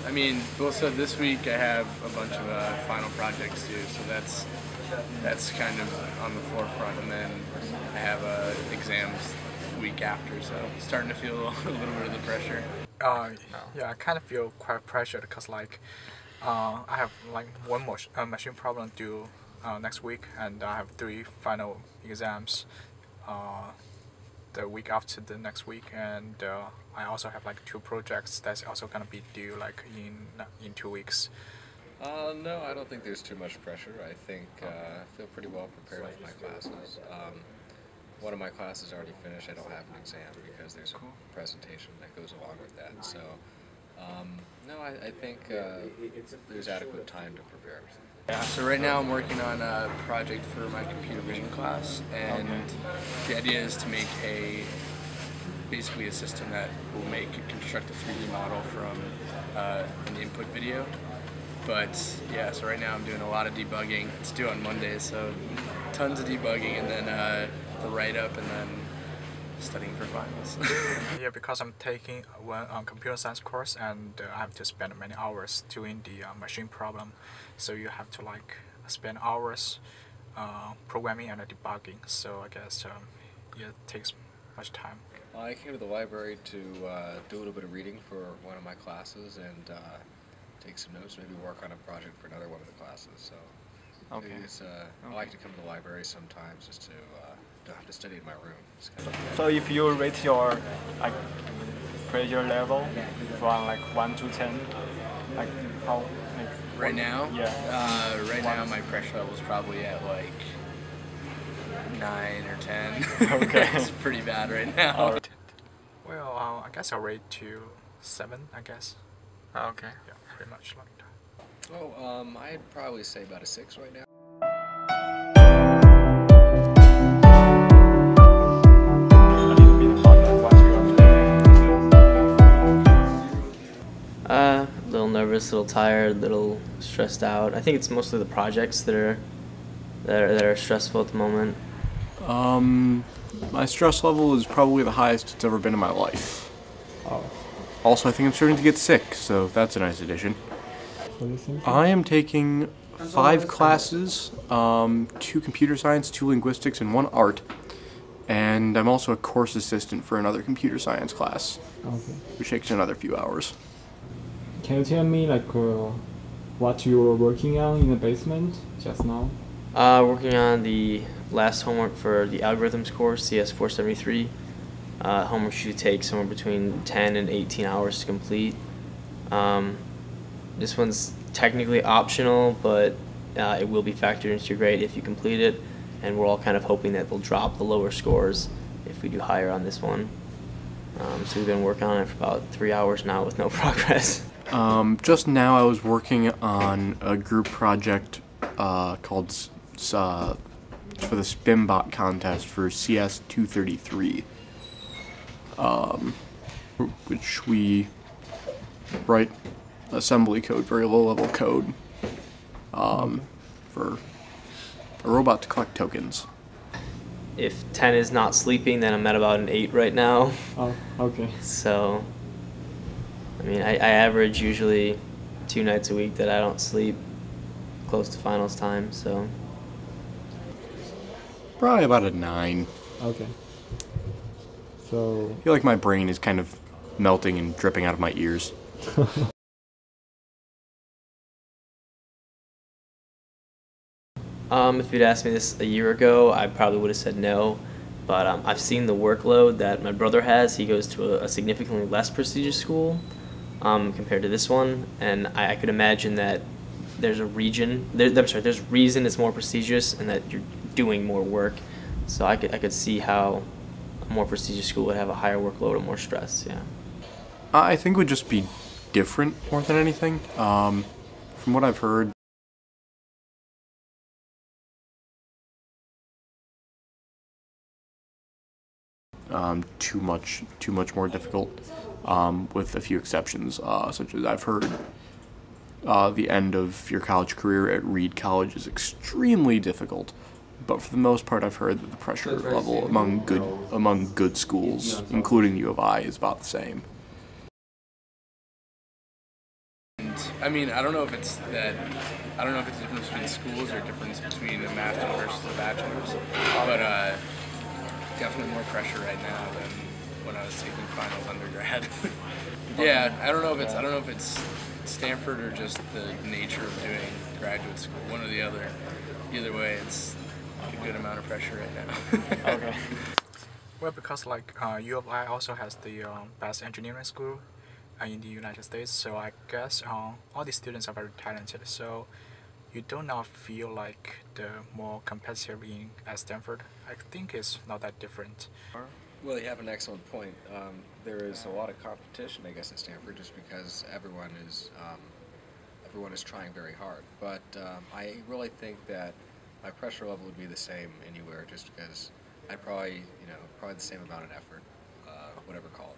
I mean, well, so this week I have a bunch of final projects due, so that's kind of on the forefront, and then I have exams week after, so starting to feel a little bit of the pressure. Yeah, I kind of feel quite pressured because I have like one more machine problem due next week, and I have 3 final exams the week after the next week, and I also have like 2 projects that's also gonna be due like in 2 weeks. No, I don't think there's too much pressure. I think I feel pretty well prepared with my classes. One of my classes already finished. I don't have an exam because there's a presentation that goes along with that. So, no, I think there's adequate time to prepare. Yeah, so right now I'm working on a project for my computer vision class, and the idea is to make basically a system that will construct a 3D model from an input video. But yeah, so right now I'm doing a lot of debugging. It's due on Monday, so tons of debugging, and then the write-up, and then studying for finals. Yeah, because I'm taking one computer science course, and I have to spend many hours doing the machine problem. So you have to like spend hours programming and debugging. So I guess it takes much time. I came to the library to do a little bit of reading for one of my classes and take some notes, maybe work on a project for another one of the classes. So I like to come to the library sometimes just to don't have to study in my room. So if you rate your like pressure level from like 1 to 10, like how? Like, right now? Yeah. Right now my pressure level is probably at like 9 or 10. Okay. It's pretty bad right now. Well, I guess I'll rate to 7, I guess. Okay. Yeah, pretty much like that. Oh, I'd probably say about a 6 right now. A little nervous, a little tired, a little stressed out. I think it's mostly the projects that are stressful at the moment. My stress level is probably the highest it's ever been in my life. Oh. Also, I think I'm starting to get sick, so that's a nice addition. What do you think? I am taking 5 classes, 2 computer science, 2 linguistics, and 1 art. And I'm also a course assistant for another computer science class, which takes another few hours. Can you tell me like what you were working on in the basement just now? Working on the last homework for the algorithms course, CS473. Homework should take somewhere between 10 and 18 hours to complete. This one's technically optional, but it will be factored into your grade if you complete it, and we're all kind of hoping that they'll drop the lower scores if we do higher on this one. So we've been working on it for about 3 hours now with no progress. Just now I was working on a group project called for the SpinBot contest for CS233, which we write assembly code, very low-level code, for a robot to collect tokens. If 10 is not sleeping, then I'm at about an 8 right now. Oh, okay. So, I mean, I average usually 2 nights a week that I don't sleep close to finals time, so. Probably about a 9. Okay. So. I feel like my brain is kind of melting and dripping out of my ears. If you'd asked me this a year ago, I probably would have said no. But I've seen the workload that my brother has. He goes to a significantly less prestigious school compared to this one, and I could imagine that there's there's reason it's more prestigious and that you're doing more work. So I could see how a more prestigious school would have a higher workload and more stress. Yeah. I think it would just be different more than anything. From what I've heard, too much more difficult, with a few exceptions, such as I've heard the end of your college career at Reed College is extremely difficult, but for the most part I've heard that the pressure level among good schools, including U of I, is about the same. I mean, I don't know if it's that. I don't know if it's a difference between schools or a difference between a master's versus a bachelor's, but definitely more pressure right now than when I was taking finals undergrad. Yeah, I don't know if it's Stanford or just the nature of doing graduate school. One or the other. Either way, it's a good amount of pressure right now. Okay. Well, because like U of I also has the best engineering school in the United States, so I guess all the students are very talented. So you do not feel like the more competitive in at Stanford. I think it's not that different. Well, you have an excellent point. There is a lot of competition, I guess, at Stanford, just because everyone is trying very hard. But I really think that my pressure level would be the same anywhere, just because I'd probably the same amount of effort, whatever college.